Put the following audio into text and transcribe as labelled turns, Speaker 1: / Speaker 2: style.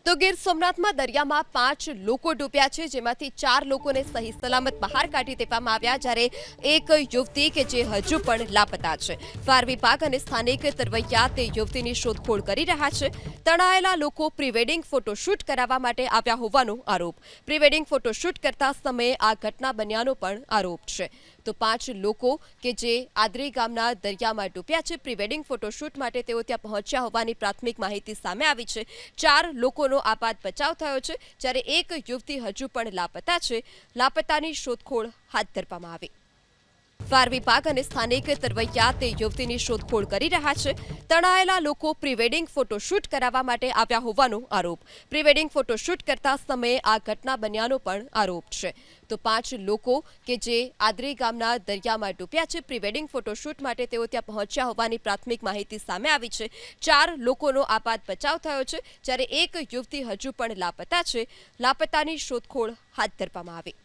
Speaker 1: તો ગીર સોમનાથમાં દરિયામાં 5 લોકો ડૂબ્યા છે, જેમાંથી 4 લોકોને સહી સલામત બહાર કાઢી દેવામાં આવ્યા, જ્યારે એક યુવતી કે જે હજુ પણ લાપતા છે. ફાયર વિભાગ અને સ્થાનિક તરવૈયા તે યુવતીની શોધખોળ કરી રહ્યા છે. તણાયેલા લોકો પ્રી-વેડિંગ ફોટોશૂટ કરાવવા માટે આવ્યા હોવાનો આરોપ. પ્રી-વેડિંગ ફોટોશૂટ કરતા સમયે આ ઘટના બન્યાનો પણ આરોપ છે. તો 5 લોકો કે જે આદરી ગામના દરિયામાં ડૂબ્યા છે, પ્રી-વેડિંગ ફોટોશૂટ માટે તેઓ ત્યાં પહોંચ્યા હોવાની પ્રાથમિક માહિતી સામે આવી છે. 4 લોકોનો આપાત બચાવ થયો છે, જ્યારે એક યુવતી હજુ પણ લાપતા છે. લાપતાની શોધખોળ હાથ ધરવામાં આવી. ફાયર વિભાગ અને સ્થાનિક તરવૈયા તે યુવતીની શોધખોળ કરી રહ્યા છે. તણાયેલા લોકો પ્રી-વેડિંગ ફોટોશૂટ કરાવવા માટે આવ્યા હોવાનો આરોપ. પ્રી-વેડિંગ ફોટોશૂટ કરતા સમયે આ ઘટના બન્યાનો પણ આરોપ છે. તો 5 લોકો કે જે આદરી ગામના દરિયામાં ડૂબ્યા છે, પ્રી-વેડિંગ ફોટોશૂટ માટે તેઓ ત્યાં પહોંચ્યા હોવાની પ્રાથમિક માહિતી સામે આવી છે. 4 લોકોનો આપાત બચાવ થયો છે, જ્યારે એક યુવતી હજુ પણ લાપતા છે. લાપતાની શોધખોળ હાથ ધરવામાં આવી.